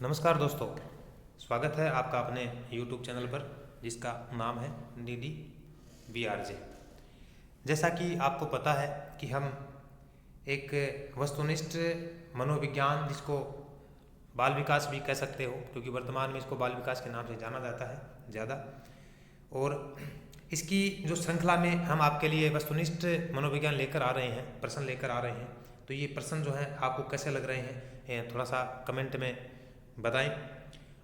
नमस्कार दोस्तों, स्वागत है आपका अपने YouTube चैनल पर जिसका नाम है निधि VRJ। जैसा कि आपको पता है कि हम एक वस्तुनिष्ठ मनोविज्ञान, जिसको बाल विकास भी कह सकते हो क्योंकि वर्तमान में इसको बाल विकास के नाम से जाना जाता है ज़्यादा, और इसकी जो श्रृंखला में हम आपके लिए वस्तुनिष्ठ मनोविज्ञान लेकर आ रहे हैं, प्रश्न लेकर आ रहे हैं। तो ये प्रश्न जो हैं आपको कैसे लग रहे हैं थोड़ा सा कमेंट में बताएं।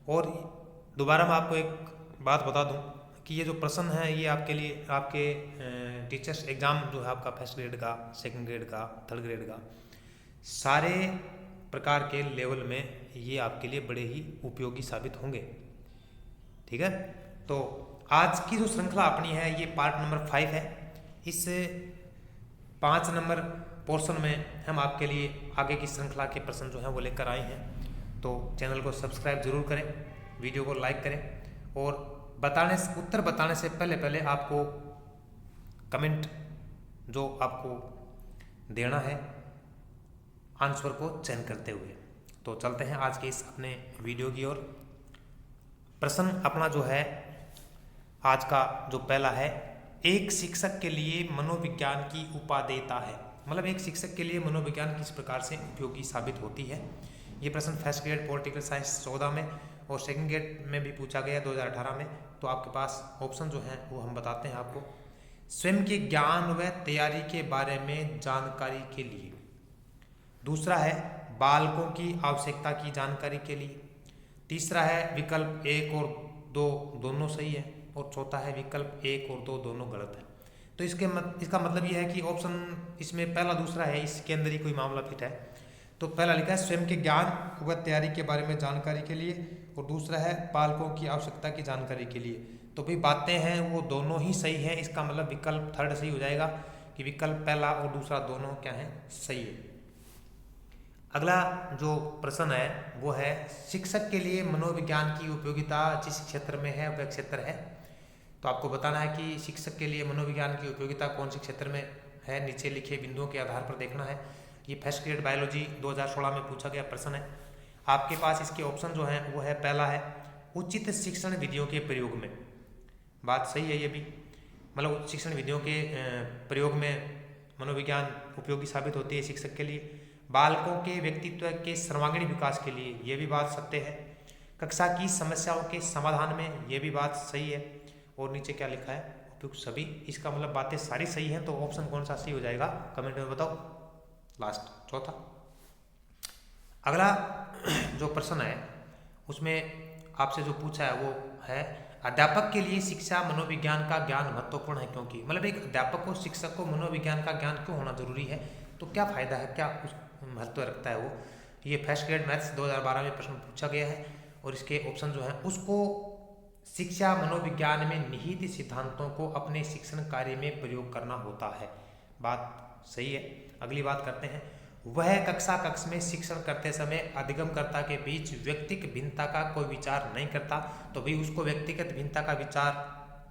और दोबारा मैं आपको एक बात बता दूं कि ये जो प्रश्न है ये आपके लिए आपके टीचर्स एग्ज़ाम जो है आपका फर्स्ट ग्रेड का, सेकंड ग्रेड का, थर्ड ग्रेड का, सारे प्रकार के लेवल में ये आपके लिए बड़े ही उपयोगी साबित होंगे। ठीक है, तो आज की जो श्रृंखला अपनी है ये पार्ट नंबर 5 है। इस 5 नंबर पोर्शन में हम आपके लिए आगे की श्रृंखला के प्रश्न जो हैं वो लेकर आए हैं। तो चैनल को सब्सक्राइब जरूर करें, वीडियो को लाइक करें, और उत्तर बताने से पहले आपको कमेंट जो आपको देना है आंसर को चयन करते हुए। तो चलते हैं आज के इस अपने वीडियो की ओर। प्रश्न अपना जो है आज का जो पहला है, एक शिक्षक के लिए मनोविज्ञान की उपादेयता है। मतलब एक शिक्षक के लिए मनोविज्ञान किस प्रकार से उपयोगी साबित होती है। ये प्रश्न फर्स्ट ग्रेड पॉलिटिकल साइंस 14 में और सेकंड ग्रेड में भी पूछा गया 2018 में। तो आपके पास ऑप्शन जो हैं वो हम बताते हैं आपको। स्वयं के ज्ञान व तैयारी के बारे में जानकारी के लिए। दूसरा है बालकों की आवश्यकता की जानकारी के लिए। तीसरा है विकल्प 1 और 2 दोनों सही है, और चौथा है विकल्प 1 और 2 दोनों गलत है। तो इसका मतलब यह है कि ऑप्शन इसमें पहला दूसरा है, इसके अंदर ही कोई मामला फिट है। तो पहला लिखा है स्वयं के ज्ञान व तैयारी के बारे में जानकारी के लिए, और दूसरा है बालकों की आवश्यकता की जानकारी के लिए। तो भाई बातें हैं वो दोनों ही सही हैं, इसका मतलब विकल्प थर्ड सही हो जाएगा कि विकल्प पहला और दूसरा दोनों क्या है, सही है। अगला जो प्रश्न है वो है शिक्षक के लिए मनोविज्ञान की उपयोगिता जिस क्षेत्र में है वह क्षेत्र है। तो आपको बताना है कि शिक्षक के लिए मनोविज्ञान की उपयोगिता कौन से क्षेत्र में है। नीचे लिखे बिंदुओं के आधार पर देखना है। ये फर्स्ट ग्रेड बायोलॉजी 2016 में पूछा गया प्रश्न है। आपके पास इसके ऑप्शन जो हैं वो है, पहला है उचित शिक्षण विधियों के प्रयोग में। बात सही है ये भी, मतलब उच्च शिक्षण विधियों के प्रयोग में मनोविज्ञान उपयोगी साबित होती है शिक्षक के लिए। बालकों के व्यक्तित्व के सर्वांगीण विकास के लिए, ये भी बात सत्य है। कक्षा की समस्याओं के समाधान में, ये भी बात सही है। और नीचे क्या लिखा है, उपयुक्त सभी, इसका मतलब बातें सारी सही हैं। तो ऑप्शन कौन सा सही हो जाएगा कमेंट में बताओ, लास्ट चौथा। अगला जो प्रश्न है उसमें आपसे जो पूछा है वो है अध्यापक के लिए शिक्षा मनोविज्ञान का ज्ञान महत्वपूर्ण है क्योंकि। मतलब एक अध्यापक को, शिक्षक को मनोविज्ञान का ज्ञान क्यों होना जरूरी है, तो क्या फायदा है, क्या उस महत्व रखता है वो। ये फर्स्ट ग्रेड मैथ्स 2012 में प्रश्न पूछा गया है, और इसके ऑप्शन जो है उसको शिक्षा मनोविज्ञान में निहित सिद्धांतों को अपने शिक्षण कार्य में प्रयोग करना होता है। बात सही है। अगली बात करते हैं, वह कक्ष में शिक्षण करते समय अधिगमकर्ता के बीच व्यक्तिगत भिन्नता का कोई विचार नहीं करता। तो भी उसको व्यक्तिगत भिन्नता का विचार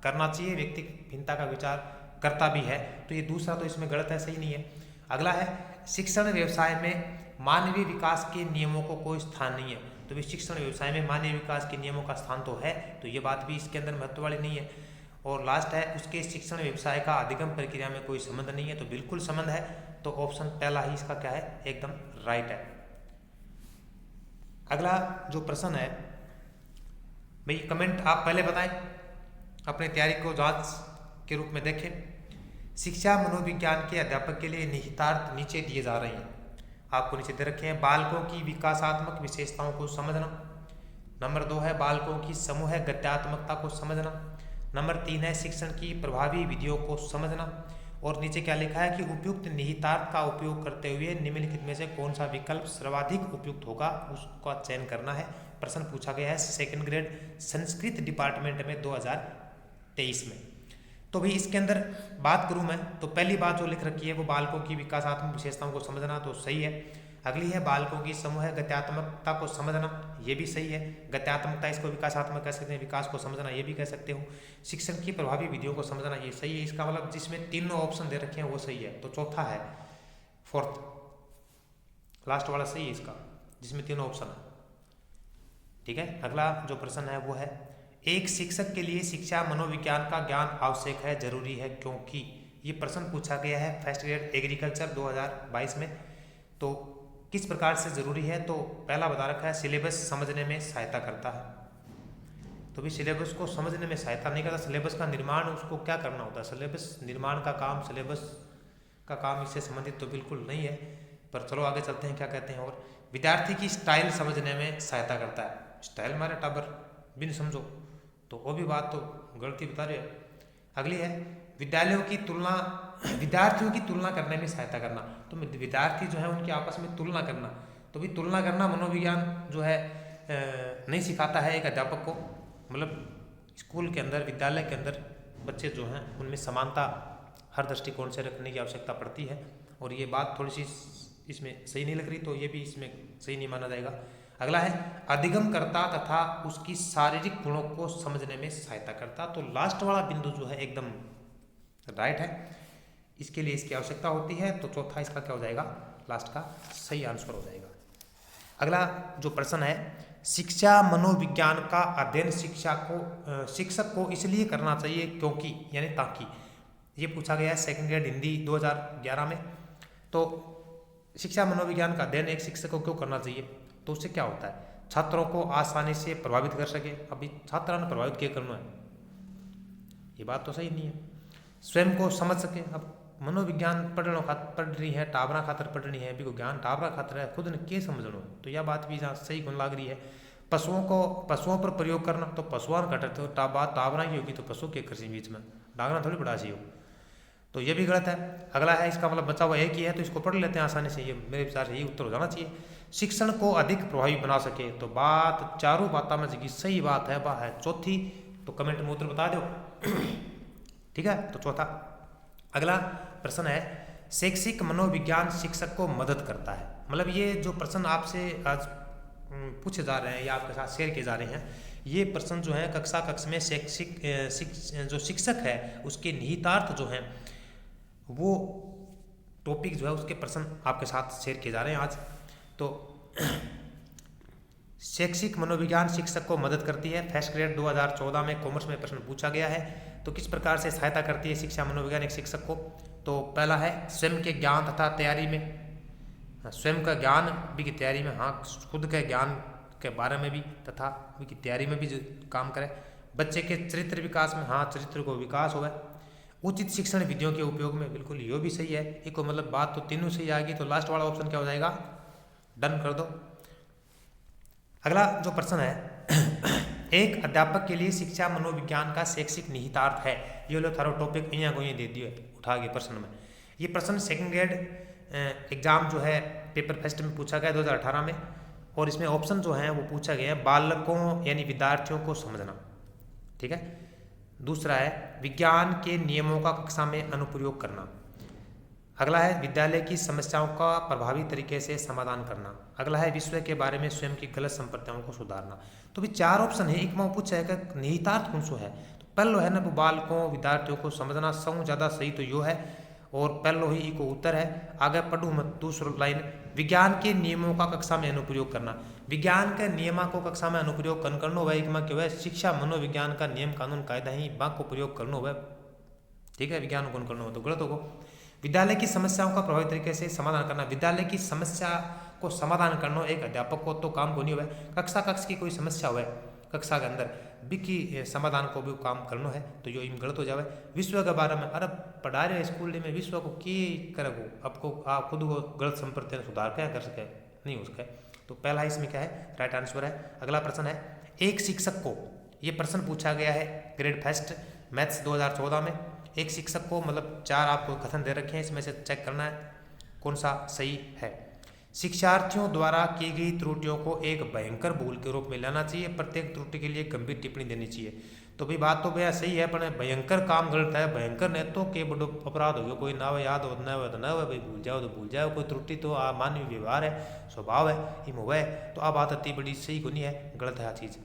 करना चाहिए, व्यक्तिगत भिन्नता का विचार करता भी है। तो ये दूसरा तो इसमें गलत है, सही नहीं है। अगला है शिक्षण व्यवसाय में मानवीय विकास के नियमों को कोई स्थान नहीं है। तो भी शिक्षण व्यवसाय में मानवीय विकास के नियमों का स्थान तो है, तो ये बात भी इसके अंदर महत्व वाली नहीं है। और लास्ट है उसके शिक्षण व्यवसाय का अधिगम प्रक्रिया में कोई संबंध नहीं है, तो बिल्कुल संबंध है। तो ऑप्शन पहला ही इसका क्या है, एकदम राइट है। अगला जो प्रश्न है भाई, कमेंट आप पहले बताएं, अपने तैयारी को जांच के रूप में देखें। शिक्षा मनोविज्ञान के अध्यापक के लिए निहितार्थ नीचे दिए जा रहे हैं, आपको नीचे दे रखे हैं। बालकों की विकासात्मक विशेषताओं को समझना। नंबर 2 है बालकों की समूह गत्यात्मकता को समझना। नंबर 3 है शिक्षण की प्रभावी विधियों को समझना। और नीचे क्या लिखा है कि उपयुक्त निहितार्थ का उपयोग करते हुए निम्नलिखित में से कौन सा विकल्प सर्वाधिक उपयुक्त होगा उसका चयन करना है। प्रश्न पूछा गया है सेकंड ग्रेड संस्कृत डिपार्टमेंट में 2023 में। तो भाई इसके अंदर बात करूं मैं, तो पहली बात जो लिख रखी है वो बालकों की विकासात्मक विशेषताओं को समझना, तो सही है। अगली है बालकों की समूह गत्यात्मकता को समझना, ये भी सही है। गत्यात्मकता इसको विकासात्मक कह सकते हैं, विकास को समझना ये भी कह सकते हो। शिक्षण की प्रभावी विधियों को समझना ये सही है। इसका मतलब जिसमें तीनों ऑप्शन दे रखे हैं वो सही है, तो चौथा है, फोर्थ लास्ट वाला सही है इसका, जिसमें तीनों ऑप्शन है। ठीक है। अगला जो प्रश्न है वो है, एक शिक्षक के लिए शिक्षा मनोविज्ञान का ज्ञान आवश्यक है, जरूरी है, क्योंकि। ये प्रश्न पूछा गया है फर्स्ट ग्रेड एग्रीकल्चर 2022 में। तो किस प्रकार से जरूरी है, तो पहला बता रखा है सिलेबस समझने में सहायता करता है। तो भी सिलेबस को समझने में सहायता नहीं करता, सिलेबस का निर्माण उसको क्या करना होता है, सिलेबस निर्माण का काम, सिलेबस का काम इससे संबंधित तो बिल्कुल नहीं है। पर चलो आगे चलते हैं क्या कहते हैं। और विद्यार्थी की स्टाइल समझने में सहायता करता है। स्टाइल मारे टाबर बिन समझो तो वो भी बात तो गलती बता रहे हो। अगली है विद्यालयों की तुलना, विद्यार्थियों की तुलना करने में सहायता करना। तो विद्यार्थी जो है उनकी आपस में तुलना करना, तो भी तुलना करना मनोविज्ञान जो है नहीं सिखाता है एक अध्यापक को। मतलब स्कूल के अंदर, विद्यालय के अंदर बच्चे जो हैं उनमें समानता हर दृष्टिकोण से रखने की आवश्यकता पड़ती है। और ये बात थोड़ी सी इसमें सही नहीं लग रही, तो ये भी इसमें सही नहीं माना जाएगा। अगला है अधिगमकर्ता तथा उसकी शारीरिक गुणों को समझने में सहायता करता। तो लास्ट वाला बिंदु जो है एकदम राइट है, इसके लिए इसकी आवश्यकता होती है। तो चौथा इसका क्या हो जाएगा, लास्ट का सही आंसर हो जाएगा। अगला जो प्रश्न है, शिक्षा मनोविज्ञान का अध्ययन शिक्षक को इसलिए करना चाहिए क्योंकि, यानी ताकि। ये पूछा गया है सेकंड ग्रेड हिंदी 2011 में। तो शिक्षा मनोविज्ञान का अध्ययन एक शिक्षक को क्यों करना चाहिए, तो उससे क्या होता है, छात्रों को आसानी से प्रभावित कर सके। अभी छात्रों ने प्रभावित क्या करना है, ये बात तो सही नहीं है। स्वयं को समझ सके। अब मनोविज्ञान पढ़ रही है, टाबरा खातर पढ़ रही है, अभी को ज्ञान टाबरा खातर है, खुद ने के समझना, तो यह बात भी जहाँ सही गुण लाग रही है। पशुओं पर प्रयोग करना, तो पशुआन कटते हो बात टाबरा की होगी, तो पशु के कृषि बीच में डांगना थोड़ी पढ़ा चाहिए, तो ये भी गलत है। अगला है, इसका मतलब बचा हुआ एक ही है, तो इसको पढ़ लेते हैं आसानी से, ये मेरे विचार से यही उत्तर हो जाना चाहिए। शिक्षण को अधिक प्रभावी बना सके, तो बात चारों बातों में जी सही बात है, वह है चौथी। तो कमेंट में उत्तर बता दो। ठीक है, तो चौथा। अगला प्रश्न है, शैक्षिक मनोविज्ञान शिक्षक को मदद करता है। मतलब ये जो प्रश्न आपसे आज पूछे जा रहे हैं या आपके साथ शेयर किए जा रहे हैं, ये प्रश्न जो है कक्षा में जो शिक्षक है उसके निहितार्थ जो हैं वो टॉपिक जो है उसके प्रश्न आपके साथ शेयर किए जा रहे हैं आज। तो शैक्षिक मनोविज्ञान शिक्षक को मदद करती है। फर्स्ट ग्रेड 2014 में कॉमर्स में प्रश्न पूछा गया है। तो किस प्रकार से सहायता करती है शिक्षा मनोविज्ञान एक शिक्षक को, तो पहला है स्वयं के ज्ञान तथा तैयारी में, स्वयं का ज्ञान भी की तैयारी में, हाँ खुद के ज्ञान के बारे में भी तथा की तैयारी में भी जो काम करे। बच्चे के चरित्र विकास में, हाँ चरित्र को विकास होगा। उचित शिक्षण विधियों के उपयोग में, बिल्कुल ये भी सही है। एक मतलब बात तो तीनों सही आएगी, तो लास्ट वाला ऑप्शन क्या हो जाएगा, डन कर दो। अगला जो प्रश्न है, एक अध्यापक के लिए शिक्षा मनोविज्ञान का शैक्षिक निहितार्थ है। ये लो थारो टॉपिक यहाँ को दे दियो उठा के प्रश्न में। ये प्रश्न सेकंड ग्रेड एग्जाम जो है पेपर फर्स्ट में पूछा गया 2018 में, और इसमें ऑप्शन जो है वो पूछा गया है बालकों यानी विद्यार्थियों को समझना। ठीक है, दूसरा है विज्ञान के नियमों का कक्षा में अनुप्रयोग करना। अगला है विद्यालय की समस्याओं का प्रभावी तरीके से समाधान करना। अगला है विश्व के बारे में स्वयं की गलत संप्रदायों को सुधारना। तो भी चार ऑप्शन है, एक में पूछा है कि निहितार्थ कौन सो है, तो पहलो है ना वो बालकों विद्यार्थियों को समझना, सब ज़्यादा सही तो यो है, और पहलो ही को उत्तर है। आगे पढ़ू मत, दूसरा लाइन विज्ञान के नियमों का कक्षा में अनुप्रयोग करना। विज्ञान के नियमों को कक्षा में अनुप्रयोग करना हुआ, एक में क्या शिक्षा मनोविज्ञान का नियम कानून कायदा ही बाक को प्रयोग करना हुआ। ठीक है, विज्ञान को करना हो तो गलत होगा। विद्यालय की समस्याओं का प्रभावी तरीके से समाधान करना, विद्यालय की समस्या को समाधान करना एक अध्यापक को तो काम को नहीं हुआ। कक्षा की कोई समस्या हुआ कक्षा के अंदर भी समाधान को भी काम करना है, तो यो इम गलत हो जावे। विश्व के बारे में अरे पढ़ा रहे स्कूल में, विश्व को की करेगो, आपको आप खुद को गलत संप्रदाय सुधार क्या कर सके, नहीं हो सके। तो पहला इसमें क्या है, राइट आंसर है। अगला प्रश्न है, एक शिक्षक को, ये प्रश्न पूछा गया है ग्रेड फर्स्ट मैथ्स 2014 में। एक शिक्षक को मतलब चार आपको कथन दे रखे हैं, इसमें से चेक करना है कौन सा सही है। शिक्षार्थियों द्वारा की गई त्रुटियों को एक भयंकर भूल के रूप में लेना चाहिए, प्रत्येक त्रुटि के लिए गंभीर टिप्पणी देनी चाहिए। तो भाई बात तो भैया सही है, पर भयंकर काम गलत है। भयंकर ने तो के बड़ो अपराध हो गया, कोई ना याद हो न हो तो न हो, भाई भूल जाओ तो भूल जाओ। कोई त्रुटि तो मानवीय व्यवहार है, स्वभाव है, हिम हुआ है, तो अब बात अति बड़ी सही को नहीं है, गलत है चीज़।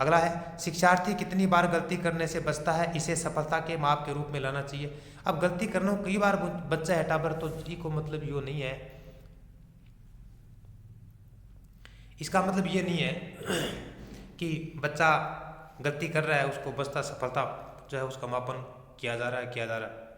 अगला है शिक्षार्थी कितनी बार गलती करने से बचता है, इसे सफलता के माप के रूप में लाना चाहिए। अब गलती करना कई बार बच्चा है टाबर, तो जी को मतलब यो नहीं है, इसका मतलब ये नहीं है कि बच्चा गलती कर रहा है, उसको बचता सफलता जो है उसका मापन किया जा रहा है।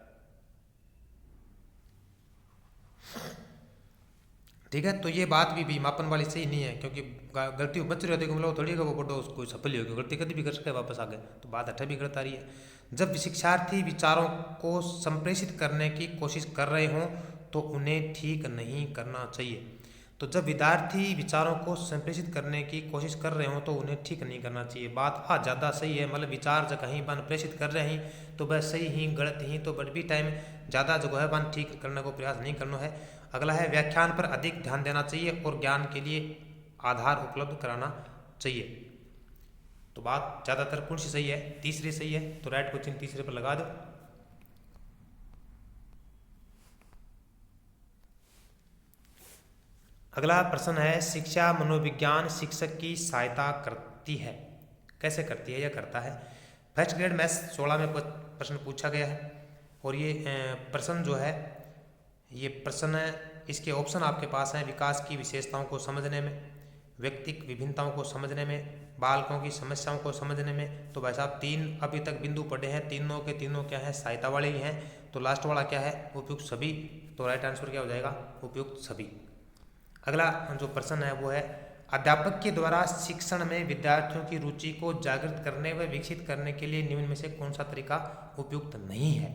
ठीक है, तो ये बात भी मापन वाली सही नहीं है, क्योंकि गलती बच रही होती है, मतलब थोड़ी वो बड़ो उसको सफल ही होगी, गलती कभी भी कर सकता है वापस आगे, तो बात हटा भी गलत आ रही है। जब शिक्षार्थी विचारों को संप्रेषित करने की कोशिश कर रहे हों तो उन्हें ठीक नहीं करना चाहिए। तो जब विद्यार्थी विचारों को संप्रेषित करने की कोशिश कर रहे हो तो उन्हें ठीक नहीं करना चाहिए। बात हाँ ज़्यादा सही है, मतलब विचार जब कहीं बन प्रेषित कर रहे हैं तो वह सही ही गलत ही, तो बट भी टाइम ज़्यादा जो है बन ठीक करने को प्रयास नहीं करना है। अगला है व्याख्यान पर अधिक ध्यान देना चाहिए और ज्ञान के लिए आधार उपलब्ध कराना चाहिए। तो बात ज़्यादातर कौन सी सही है? तीसरी सही है, तो राइट को चिन्ह तीसरे पर लगा दो। अगला प्रश्न है, शिक्षा मनोविज्ञान शिक्षक की सहायता करती है? कैसे करती है या करता है? फर्स्ट ग्रेड मैथ्स 16 में प्रश्न पूछा गया है, और ये प्रश्न जो है ये प्रश्न इसके ऑप्शन आपके पास हैं। विकास की विशेषताओं को समझने में, व्यक्तिक विभिन्नताओं को समझने में, बालकों की समस्याओं को समझने में। तो भाई साहब 3 अभी तक बिंदु पढ़े हैं, तीनों के तीनों क्या है? सहायता वाले ही हैं। तो लास्ट वाला क्या है? उपयुक्त सभी। तो राइट आंसर क्या हो जाएगा? उपयुक्त सभी। अगला जो प्रश्न है वो है, अध्यापक के द्वारा शिक्षण में विद्यार्थियों की रुचि को जागृत करने व विकसित करने के लिए निम्न में से कौन सा तरीका उपयुक्त नहीं है?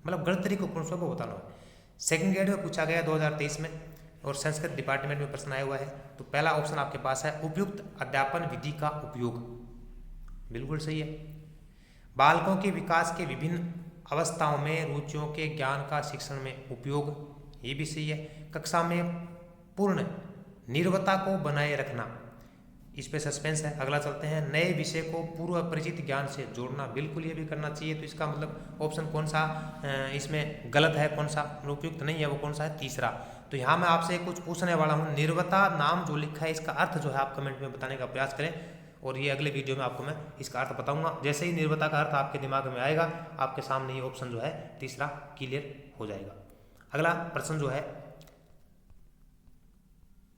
मतलब गलत तरीका कौन सा को बताना है। सेकंड ग्रेड में पूछा गया 2023 में, और संस्कृत डिपार्टमेंट में प्रश्न आया हुआ है। तो पहला ऑप्शन आपके पास है, उपयुक्त अध्यापन विधि का उपयोग, बिल्कुल सही है। बालकों के विकास के विभिन्न अवस्थाओं में रुचियों के ज्ञान का शिक्षण में उपयोग, ये भी सही है। कक्षा में पूर्ण निर्भरता को बनाए रखना, इस पे सस्पेंस है। अगला चलते हैं, नए विषय को पूर्व परिचित ज्ञान से जोड़ना, बिल्कुल ये भी करना चाहिए। तो इसका मतलब ऑप्शन कौन सा इसमें गलत है, कौन सा उपयुक्त नहीं है, वो कौन सा है? तीसरा। तो यहाँ मैं आपसे कुछ पूछने वाला हूँ, निर्भरता नाम जो लिखा है इसका अर्थ जो है आप कमेंट में बताने का प्रयास करें, और ये अगले वीडियो में आपको मैं इसका अर्थ बताऊंगा। जैसे ही निर्भरता का अर्थ आपके दिमाग में आएगा, आपके सामने ये ऑप्शन जो है तीसरा क्लियर हो जाएगा। अगला प्रश्न जो है,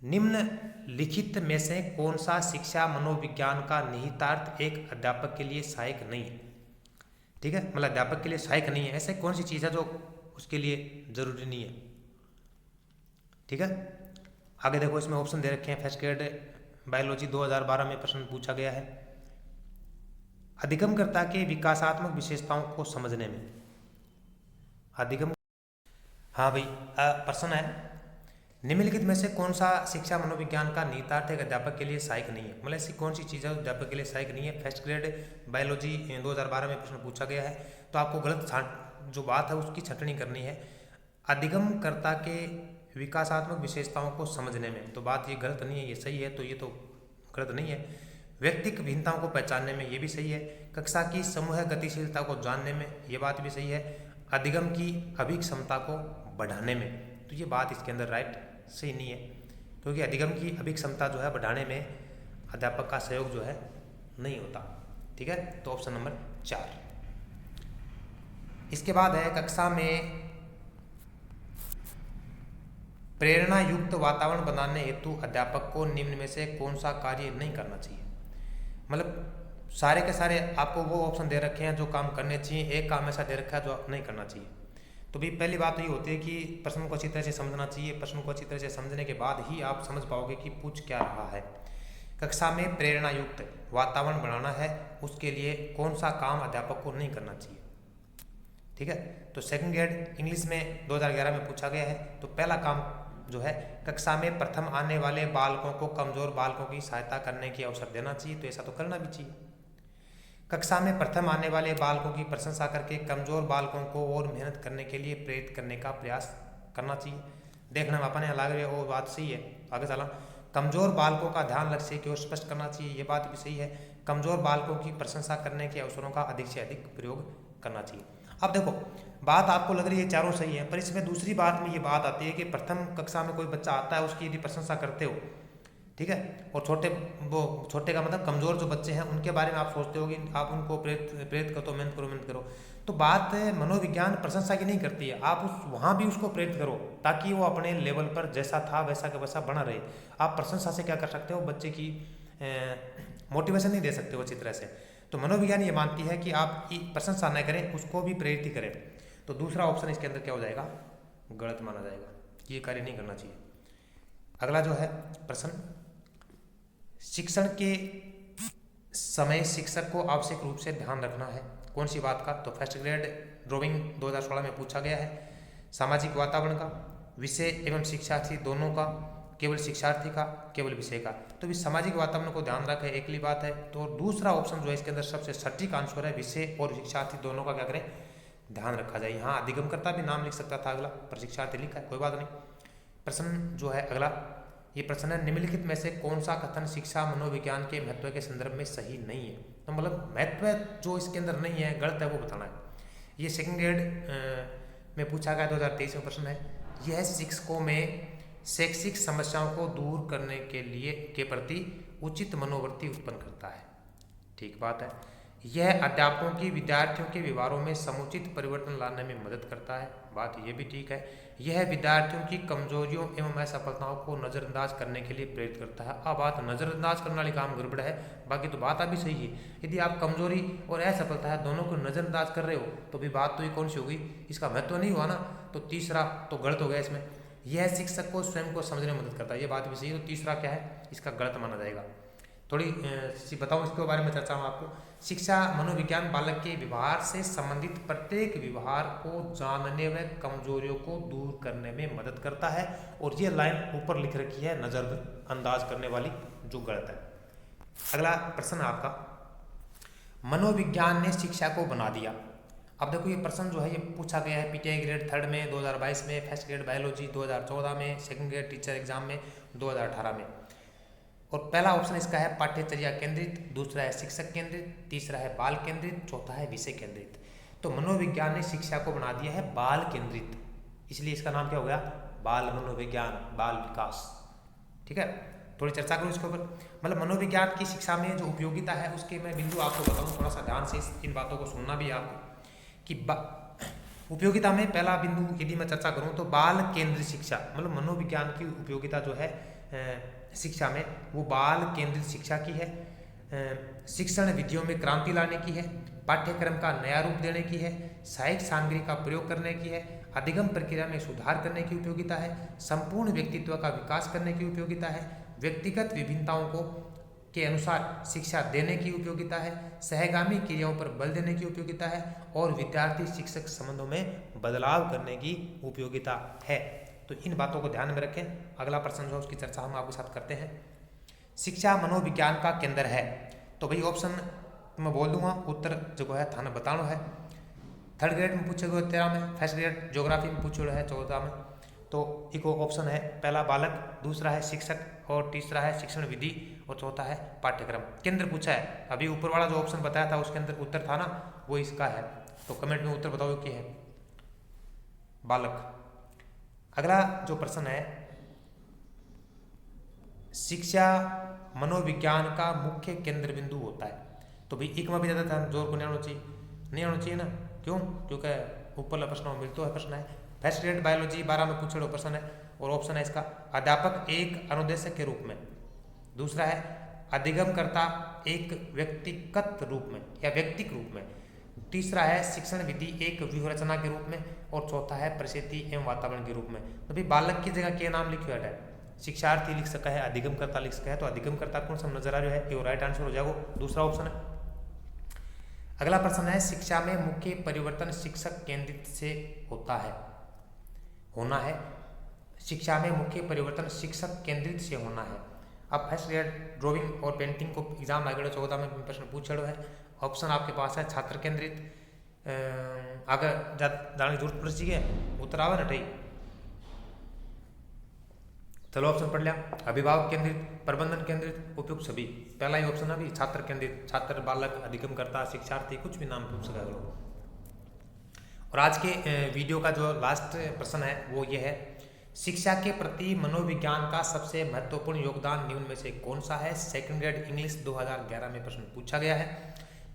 निम्नलिखित में से कौन सा शिक्षा मनोविज्ञान का निहितार्थ एक अध्यापक के लिए सहायक नहीं है? ठीक है, मतलब अध्यापक के लिए सहायक नहीं है, ऐसे कौन सी चीज़ है जो उसके लिए जरूरी नहीं है? ठीक है, आगे देखो, इसमें ऑप्शन दे रखे हैं। फर्स्ट ग्रेड बायोलॉजी 2012 में प्रश्न पूछा गया है, अधिगमकर्ता के विकासात्मक विशेषताओं को समझने में। अधिगम, हाँ भाई, प्रश्न है, निम्नलिखित में से कौन सा शिक्षा मनोविज्ञान का निहितार्थ एक अध्यापक के लिए सहायक नहीं है? मतलब ऐसी कौन सी चीज़ है अध्यापक के लिए सहायक नहीं है? फर्स्ट ग्रेड बायोलॉजी 2012 में प्रश्न पूछा गया है। तो आपको गलत जो बात है उसकी छंटनी करनी है। अधिगमकर्ता के विकासात्मक विशेषताओं को समझने में, तो बात ये गलत नहीं है, ये सही है, तो ये तो गलत नहीं है। व्यक्तिक भिन्नताओं को पहचानने में, ये भी सही है। कक्षा की समूह गतिशीलता को जानने में, ये बात भी सही है। अधिगम की अभिक्षमता को बढ़ाने में, तो ये बात इसके अंदर राइट सही नहीं है, क्योंकि अधिगम की अभिक्षमता जो है बढ़ाने में अध्यापक का सहयोग जो है नहीं होता। ठीक है, तो ऑप्शन नंबर 4। इसके बाद है, कक्षा में प्रेरणा युक्त वातावरण बनाने हेतु अध्यापक को निम्न में से कौन सा कार्य नहीं करना चाहिए? मतलब सारे के सारे आपको वो ऑप्शन दे रखे हैं जो काम करने चाहिए, एक काम ऐसा दे रखा है जो नहीं करना चाहिए। तो भी पहली बात तो ये होती है कि प्रश्न को अच्छी तरह से समझना चाहिए। प्रश्न को अच्छी तरह से समझने के बाद ही आप समझ पाओगे कि पूछ क्या रहा है। कक्षा में प्रेरणा युक्त वातावरण बनाना है, उसके लिए कौन सा काम अध्यापक को नहीं करना चाहिए? ठीक है, तो सेकंड ग्रेड इंग्लिश में 2011 में पूछा गया है। तो पहला काम जो है, कक्षा में प्रथम आने वाले बालकों को कमजोर बालकों की सहायता करने की अवसर देना चाहिए, तो ऐसा तो करना भी चाहिए। कक्षा में प्रथम आने वाले बालकों की प्रशंसा करके कमजोर बालकों को और मेहनत करने के लिए प्रेरित करने का प्रयास करना चाहिए। देखने में अपने लग रहे हो, बात सही है। आगे चला, कमजोर बालकों का ध्यान लक्ष्य की ओर स्पष्ट करना चाहिए, ये बात भी सही है। कमजोर बालकों की प्रशंसा करने के अवसरों का अधिक से अधिक प्रयोग करना चाहिए। अब देखो, बात आपको लग रही है चारों सही है, पर इसमें दूसरी बात में ये बात आती है कि प्रथम कक्षा में कोई बच्चा आता है, उसकी यदि प्रशंसा करते हो, ठीक है, और छोटे का मतलब कमज़ोर जो बच्चे हैं उनके बारे में आप सोचते हो कि आप उनको प्रेरित करो, मेहनत करो, तो बात मनोविज्ञान प्रशंसा की नहीं करती है। आप वहाँ भी उसको प्रेरित करो ताकि वो अपने लेवल पर जैसा था वैसा का वैसा बना रहे। आप प्रशंसा से क्या कर सकते हो? बच्चे की मोटिवेशन नहीं दे सकते वो अच्छी तरह से। तो मनोविज्ञान ये मानती है कि आप प्रशंसा न करें, उसको भी प्रेरित करें। तो दूसरा ऑप्शन इसके अंदर क्या हो जाएगा, गलत माना जाएगा, ये कार्य नहीं करना चाहिए। अगला जो है प्रश्न, शिक्षण के समय शिक्षक को आवश्यक रूप से ध्यान रखना है कौन सी बात का, तो फर्स्ट ग्रेड ड्राइंग 2016 में पूछा गया है। सामाजिक वातावरण का, विषय एवं शिक्षार्थी दोनों का, केवल शिक्षार्थी का, केवल विषय का। तो भी सामाजिक वातावरण को ध्यान रखें, एकली बात है। तो दूसरा ऑप्शन जो है इसके अंदर सबसे सटीक आंसर है, विषय और शिक्षार्थी दोनों का क्या करें, ध्यान रखा जाए। यहाँ अधिगमकर्ता भी नाम लिख सकता था अगला, पर शिक्षार्थी लिखा है, कोई बात नहीं। प्रश्न जो है अगला, ये प्रश्न है, निम्नलिखित में से कौन सा कथन शिक्षा मनोविज्ञान के महत्व के संदर्भ में सही नहीं है। तो मतलब महत्व जो इसके अंदर नहीं है, गलत है, वो बताना है। ये सेकंड ग्रेड में पूछा गया 2023 में प्रश्न है। यह शिक्षकों में शैक्षिक समस्याओं को दूर करने के प्रति उचित मनोवृत्ति उत्पन्न करता है। ठीक बात है। यह अध्यापकों की विद्यार्थियों के व्यवहारों में समुचित परिवर्तन लाने में मदद करता है, बात ये भी ठीक है। यह विद्यार्थियों की कमजोरियों एवं असफलताओं को नज़रअंदाज करने के लिए प्रेरित करता है। अब बात नज़रअंदाज करने वाली काम गड़बड़ है, बाकी तो बात अभी सही है। यदि आप कमजोरी और असफलता है दोनों को नज़रअंदाज कर रहे हो तो भी बात तो ये कौन सी होगी, इसका महत्व नहीं हुआ ना। तो तीसरा तो गलत हो गया इसमें। यह शिक्षक को स्वयं को समझने में मदद करता है, ये बात भी सही है। तो तीसरा क्या है, इसका गलत माना जाएगा। थोड़ी बताऊँ इसके बारे में चर्चा हूँ आपको। शिक्षा मनोविज्ञान बालक के व्यवहार से संबंधित प्रत्येक व्यवहार को जानने व कमजोरियों को दूर करने में मदद करता है। और ये लाइन ऊपर लिख रखी है नजरअंदाज करने वाली, जो गलत है। अगला प्रश्न आपका, मनोविज्ञान ने शिक्षा को बना दिया। अब देखो ये प्रश्न जो है ये पूछा गया है पीटीआई ग्रेड 3 में 2022 में, फर्स्ट ग्रेड बायोलॉजी 2014 में, सेकंड ग्रेड टीचर एग्जाम में 2018 में। और पहला ऑप्शन इसका है पाठ्यचर्या केंद्रित, दूसरा है शिक्षक केंद्रित, तीसरा है बाल केंद्रित, चौथा है विषय केंद्रित। तो मनोविज्ञान ने शिक्षा को बना दिया है बाल केंद्रित, इसलिए इसका नाम क्या हो गया, बाल मनोविज्ञान, बाल विकास। ठीक है, थोड़ी चर्चा करूँ इसके ऊपर। मतलब मनोविज्ञान की शिक्षा में जो उपयोगिता है उसके मैं बिंदु आपको बताऊँ, थोड़ा सा ध्यान से इन बातों को सुनना भी है आपको कि उपयोगिता में पहला बिंदु यदि मैं चर्चा करूँ तो बाल केंद्रित शिक्षा, मतलब मनोविज्ञान की उपयोगिता जो है शिक्षा में वो बाल केंद्रित शिक्षा की है, शिक्षण विधियों में क्रांति लाने की है, पाठ्यक्रम का नया रूप देने की है, सहायक सामग्री का प्रयोग करने की है, अधिगम प्रक्रिया में सुधार करने की उपयोगिता है, संपूर्ण व्यक्तित्व का विकास करने की उपयोगिता है, व्यक्तिगत विभिन्नताओं को के अनुसार शिक्षा देने की उपयोगिता है, सहगामी क्रियाओं पर बल देने की उपयोगिता है, और विद्यार्थी शिक्षक संबंधों में बदलाव करने की उपयोगिता है। तो इन बातों को ध्यान में रखें। अगला प्रश्न जो है उसकी चर्चा हम आपके साथ करते हैं। शिक्षा मनोविज्ञान का केंद्र है। तो भाई ऑप्शन मैं बोल दूंगा, उत्तर जो है थाना बताना है। थर्ड ग्रेड में पूछे गए 13 में, फर्स्ट ग्रेड ज्योग्राफी में पूछे है 14 में। तो एक ऑप्शन है पहला बालक, दूसरा है शिक्षक, और तीसरा है शिक्षण विधि, और चौथा है पाठ्यक्रम। केंद्र पूछा है, अभी ऊपर वाला जो ऑप्शन बताया था उसके अंदर उत्तर था ना, वो इसका है। तो कमेंट में उत्तर बताओ क्या है, बालक। अगला जो प्रश्न है, शिक्षा मनोविज्ञान का मुख्य केंद्र बिंदु होता है। तो भाई एक में भी ज़्यादा जोर को नहीं आना चाहिए, नहीं आना चाहिए ना, क्यों, क्योंकि ऊपर प्रश्न में मिलता है प्रश्न है। फर्स्ट ग्रेड बायोलॉजी 12 में पूछे हुए प्रश्न है, और ऑप्शन है इसका अध्यापक एक अनुदेशक के रूप में, दूसरा है अधिगमकर्ता एक व्यक्तिगत रूप में या व्यक्तिक रूप में, तीसरा है शिक्षण विधि एक व्यूहरचना के रूप में, और चौथा है परिस्थिति एवं वातावरण के रूप में। तो भाई बालक की जगह क्या नाम लिखा है, शिक्षार्थी लिख सका है, अधिगमकर्ता लिख सका है। तो अधिगमकर्ता कौन सा नजर आ रहा है, ये राइट आंसर हो जाएगा, दूसरा ऑप्शन है। अगला प्रश्न है, शिक्षा में मुख्य परिवर्तन शिक्षक केंद्रित से होता है, होना है। शिक्षा में मुख्य परिवर्तन शिक्षक केंद्रित से होना है। अब फर्स्ट ग्रेड ड्राइंग और पेंटिंग को एग्जाम आगे 14 में प्रश्न पूछा है। ऑप्शन आपके पास है छात्र केंद्रित, अगर जाने की जरूरत पड़ सी है उत्तर आवा ना, चलो ऑप्शन पढ़ लिया। अभिभावक केंद्रित, प्रबंधन केंद्रित, उपयुक्त सभी। पहला ही ऑप्शन अभी छात्र केंद्रित, छात्र, बालक, अधिगमकर्ता, शिक्षार्थी, कुछ भी नाम पूछ सका करो। और आज के वीडियो का जो लास्ट प्रश्न है वो ये है, शिक्षा के प्रति मनोविज्ञान का सबसे महत्वपूर्ण योगदान निम्न में से कौन सा है। सेकंड ग्रेड इंग्लिश 2011 में प्रश्न पूछा गया है।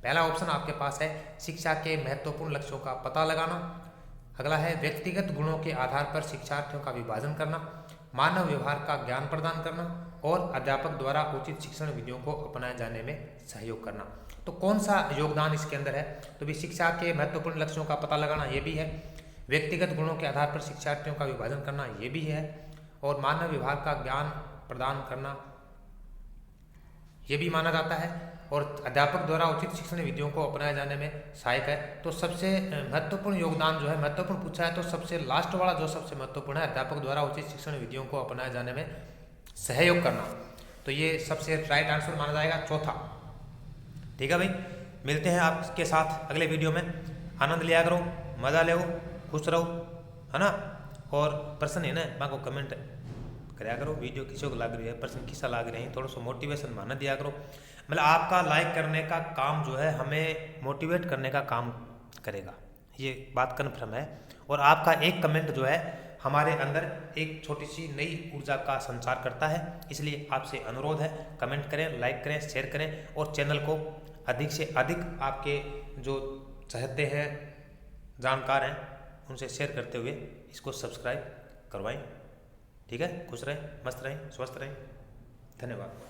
पहला ऑप्शन आपके पास है शिक्षा के महत्वपूर्ण लक्ष्यों का पता लगाना। अगला है व्यक्तिगत गुणों के आधार पर शिक्षार्थियों का विभाजन करना, मानव व्यवहार का ज्ञान प्रदान करना, और अध्यापक द्वारा उचित शिक्षण विधियों को अपनाए जाने में सहयोग करना। तो कौन सा योगदान इसके अंदर है? तो भी शिक्षा के महत्वपूर्ण लक्ष्यों का पता लगाना, ये भी है। व्यक्तिगत गुणों के आधार पर शिक्षार्थियों का विभाजन करना, ये भी है। और मानव विभाग का ज्ञान प्रदान करना, ये भी माना जाता है। और अध्यापक द्वारा उचित शिक्षण विधियों को अपनाए जाने में सहायक है। तो सबसे महत्वपूर्ण योगदान जो है, महत्वपूर्ण पूछा है तो सबसे लास्ट वाला जो सबसे महत्वपूर्ण है, अध्यापक द्वारा उचित शिक्षण विधियों को अपनाए जाने में सहयोग करना, तो ये सबसे राइट आंसर माना जाएगा, चौथा। ठीक है भाई, मिलते हैं आपके साथ अगले वीडियो में। आनंद लिया करो, मजा ले, खुश रहो, है ना। और प्रश्न है ना माँ को कमेंट कराया करो, वीडियो किसी को लग रही है, प्रश्न किसा लग रहे हैं, थोड़ा सा मोटिवेशन माना दिया करो। मतलब आपका लाइक करने का काम जो है हमें मोटिवेट करने का काम करेगा, ये बात कन्फर्म है। और आपका एक कमेंट जो है हमारे अंदर एक छोटी सी नई ऊर्जा का संचार करता है। इसलिए आपसे अनुरोध है, कमेंट करें, लाइक करें, शेयर करें और चैनल को अधिक से अधिक आपके जो चाहते हैं जानकार हैं उनसे शेयर करते हुए इसको सब्सक्राइब करवाएं। ठीक है, खुश रहें, मस्त रहें, स्वस्थ रहें। धन्यवाद।